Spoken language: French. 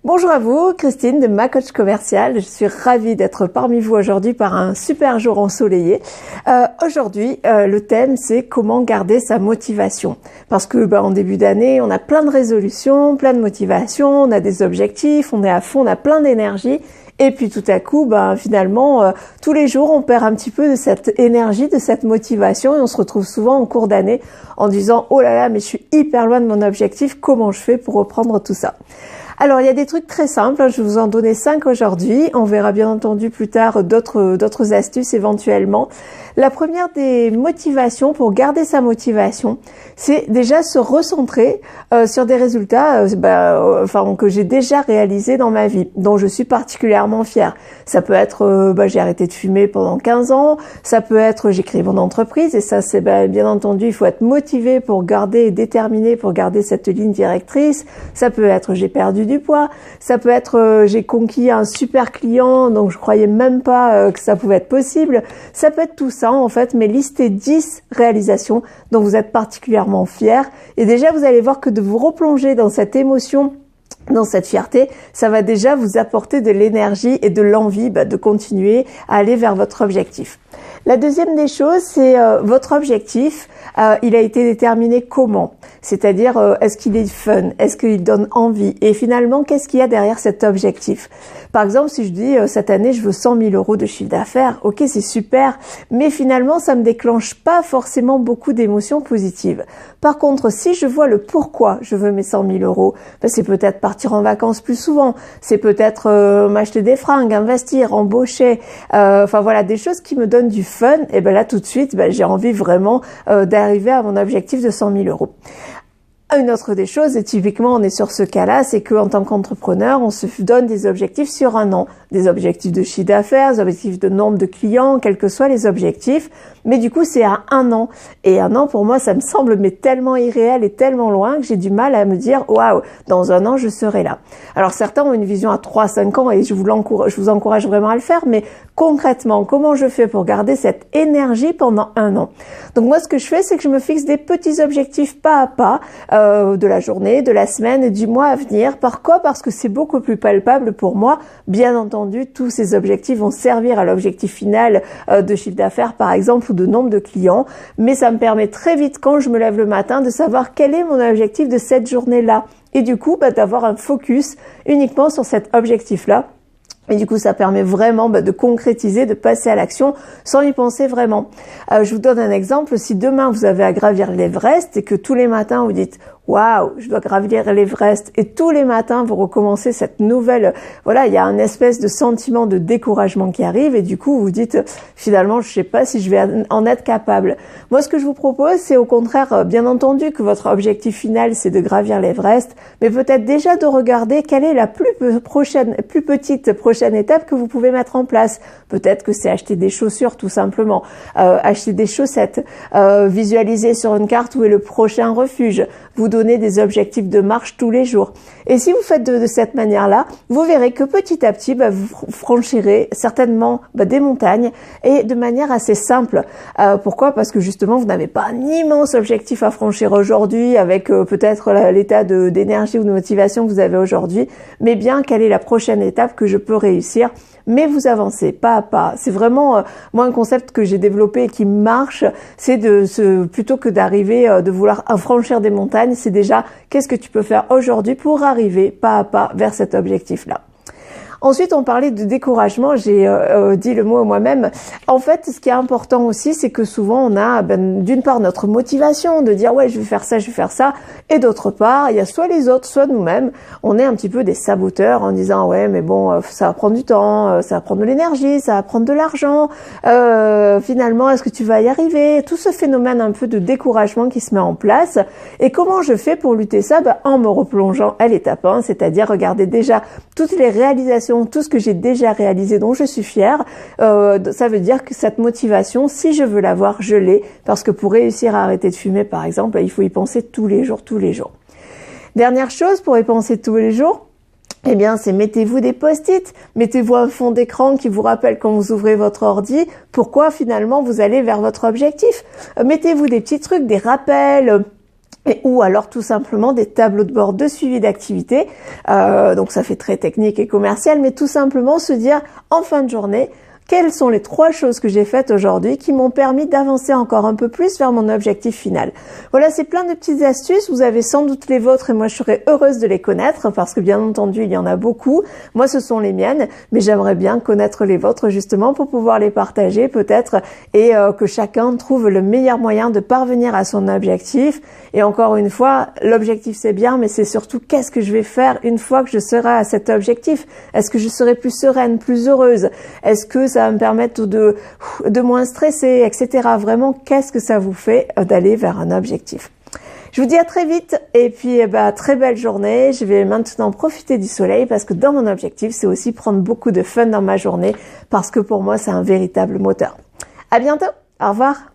Bonjour à vous, Christine de Ma Coach Commerciale. Je suis ravie d'être parmi vous aujourd'hui par un super jour ensoleillé. Aujourd'hui, le thème c'est comment garder sa motivation. Parce que en début d'année, on a plein de résolutions, plein de motivations, on a des objectifs, on est à fond, on a plein d'énergie. Et puis tout à coup, finalement, tous les jours, on perd un petit peu de cette énergie, de cette motivation et on se retrouve souvent en cours d'année en disant « Oh là là, mais je suis hyper loin de mon objectif, comment je fais pour reprendre tout ça ?» Alors, il y a des trucs très simples, je vais vous en donner 5 aujourd'hui. On verra bien entendu plus tard d'autres astuces éventuellement. La première des motivations, pour garder sa motivation, c'est déjà se recentrer sur des résultats que j'ai déjà réalisés dans ma vie, dont je suis particulièrement fière. Ça peut être j'ai arrêté de fumer pendant 15 ans, ça peut être j'ai créé mon entreprise, et ça c'est bien entendu, il faut être motivé pour garder et déterminé pour garder cette ligne directrice. Ça peut être j'ai perdu du poids, ça peut être j'ai conquis un super client donc je croyais même pas que ça pouvait être possible. Ça peut être tout ça en fait, mais listez 10 réalisations dont vous êtes particulièrement fier, et déjà vous allez voir que de vous replonger dans cette émotion, dans cette fierté, ça va déjà vous apporter de l'énergie et de l'envie de continuer à aller vers votre objectif. La deuxième des choses, c'est votre objectif, il a été déterminé comment? C'est-à-dire, est-ce qu'il est fun? Est-ce qu'il donne envie? Et finalement, qu'est-ce qu'il y a derrière cet objectif? Par exemple, si je dis, cette année, je veux 100 000 euros de chiffre d'affaires, ok, c'est super, mais finalement, ça me déclenche pas forcément beaucoup d'émotions positives. Par contre, si je vois le pourquoi je veux mes 100 000 euros, c'est peut-être partir en vacances plus souvent, c'est peut-être m'acheter des fringues, investir, embaucher, des choses qui me donnent du fun, et là tout de suite, j'ai envie vraiment d'arriver à mon objectif de 100 000 euros. Une autre des choses, et typiquement on est sur ce cas-là, c'est qu'en tant qu'entrepreneur, on se donne des objectifs sur un an, des objectifs de chiffre d'affaires, des objectifs de nombre de clients, quels que soient les objectifs, mais du coup c'est à un an. Et un an pour moi ça me semble tellement irréel et tellement loin que j'ai du mal à me dire waouh, dans un an je serai là. Alors certains ont une vision à 3-5 ans et je vous encourage vraiment à le faire, mais concrètement, comment je fais pour garder cette énergie pendant un an? Donc moi ce que je fais, c'est que je me fixe des petits objectifs pas à pas, de la journée, de la semaine et du mois à venir. Pourquoi? Parce que c'est beaucoup plus palpable pour moi. Bien entendu, tous ces objectifs vont servir à l'objectif final de chiffre d'affaires par exemple, ou de nombre de clients, mais ça me permet très vite quand je me lève le matin de savoir quel est mon objectif de cette journée-là, et du coup d'avoir un focus uniquement sur cet objectif-là. Et du coup, ça permet vraiment de concrétiser, de passer à l'action sans y penser vraiment. Je vous donne un exemple. Si demain, vous avez à gravir l'Everest et que tous les matins, vous dites « Waouh, je dois gravir l'Everest » et tous les matins, vous recommencez cette nouvelle... il y a un espèce de sentiment de découragement qui arrive et du coup, vous dites « Finalement, je sais pas si je vais en être capable. » Moi, ce que je vous propose, c'est au contraire, bien entendu, que votre objectif final, c'est de gravir l'Everest, mais peut-être déjà de regarder quelle est la plus petite prochaine étape que vous pouvez mettre en place. Peut-être que c'est acheter des chaussures tout simplement, acheter des chaussettes, visualiser sur une carte où est le prochain refuge, vous donner des objectifs de marche tous les jours. Et si vous faites de cette manière-là, vous verrez que petit à petit, vous franchirez certainement des montagnes et de manière assez simple. Pourquoi? Parce que justement, vous n'avez pas un immense objectif à franchir aujourd'hui avec peut-être l'état d'énergie ou de motivation que vous avez aujourd'hui, mais bien quelle est la prochaine étape que je peux réussir. Mais vous avancez pas à pas. C'est vraiment moi un concept que j'ai développé et qui marche, c'est plutôt que d'arriver de vouloir franchir des montagnes, c'est déjà qu'est-ce que tu peux faire aujourd'hui pour arriver pas à pas vers cet objectif-là. Ensuite, on parlait de découragement, j'ai dit le mot moi-même. En fait, ce qui est important aussi, c'est que souvent on a d'une part notre motivation de dire ouais, je vais faire ça, et d'autre part, il y a soit les autres, soit nous-mêmes, on est un petit peu des saboteurs en disant ouais, mais bon, ça va prendre du temps, ça va prendre de l'énergie, ça va prendre de l'argent, finalement, est-ce que tu vas y arriver? Tout ce phénomène un peu de découragement qui se met en place. Et comment je fais pour lutter ça? En me replongeant à l'étape 1, c'est-à-dire regarder déjà toutes les réalisations, tout ce que j'ai déjà réalisé dont je suis fière. Ça veut dire que cette motivation, si je veux l'avoir, je l'ai, parce que pour réussir à arrêter de fumer par exemple, il faut y penser tous les jours. Dernière chose pour y penser tous les jours, c'est mettez-vous des post-it, mettez-vous un fond d'écran qui vous rappelle quand vous ouvrez votre ordi pourquoi finalement vous allez vers votre objectif. Mettez-vous des petits trucs, des rappels, ou alors tout simplement des tableaux de bord de suivi d'activité. Donc ça fait très technique et commercial, mais tout simplement se dire en fin de journée, quelles sont les 3 choses que j'ai faites aujourd'hui qui m'ont permis d'avancer encore un peu plus vers mon objectif final. Voilà, c'est plein de petites astuces. Vous avez sans doute les vôtres et moi je serais heureuse de les connaître parce que bien entendu il y en a beaucoup. Moi ce sont les miennes, mais j'aimerais bien connaître les vôtres justement pour pouvoir les partager peut-être et que chacun trouve le meilleur moyen de parvenir à son objectif. Et encore une fois, l'objectif c'est bien, mais c'est surtout qu'est-ce que je vais faire une fois que je serai à cet objectif. Est-ce que je serai plus sereine, plus heureuse? Est-ce que ça va me permettre de moins stresser, etc. Vraiment, qu'est-ce que ça vous fait d'aller vers un objectif? Je vous dis à très vite et puis très belle journée. Je vais maintenant profiter du soleil parce que dans mon objectif, c'est aussi prendre beaucoup de fun dans ma journée parce que pour moi, c'est un véritable moteur. À bientôt. Au revoir.